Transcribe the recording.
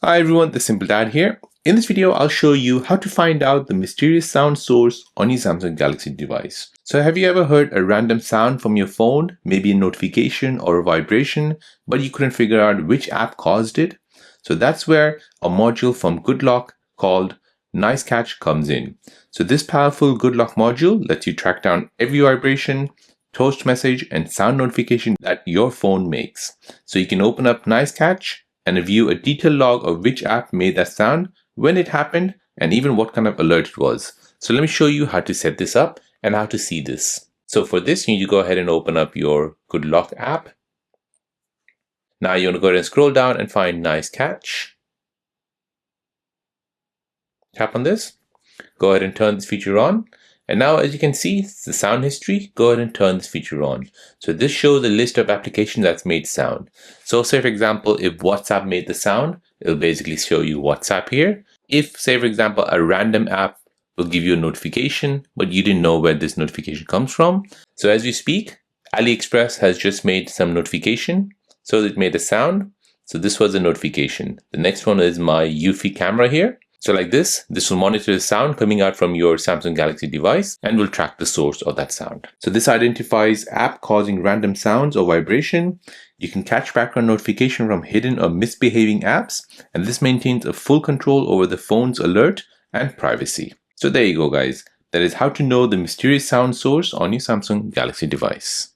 Hi everyone, the Simple Dad here. In this video, I'll show you how to find out the mysterious sound source on your Samsung Galaxy device. So have you ever heard a random sound from your phone, maybe a notification or a vibration, but you couldn't figure out which app caused it? So that's where a module from GoodLock called NiceCatch comes in. So this powerful GoodLock module lets you track down every vibration, toast message, and sound notification that your phone makes. So you can open up NiceCatch and view a detailed log of which app made that sound, when it happened, and even what kind of alert it was. So let me show you how to set this up and how to see this. So for this, you need to go ahead and open up your GoodLock app. Now you want to go ahead and scroll down and find NiceCatch. Tap on this. Go ahead and turn this feature on. And now, as you can see, the sound history. Go ahead and turn this feature on. So this shows a list of applications that's made sound. So say, for example, if WhatsApp made the sound, it'll basically show you WhatsApp here. If, say, for example, a random app will give you a notification, but you didn't know where this notification comes from. So as we speak, AliExpress has just made some notification. So it made a sound. So this was a notification. The next one is my Eufy camera here. So like this will monitor the sound coming out from your Samsung Galaxy device and will track the source of that sound. So this identifies app causing random sounds or vibration. You can catch background notification from hidden or misbehaving apps, and this maintains a full control over the phone's alert and privacy. So there you go, guys. That is how to know the mysterious sound source on your Samsung Galaxy device.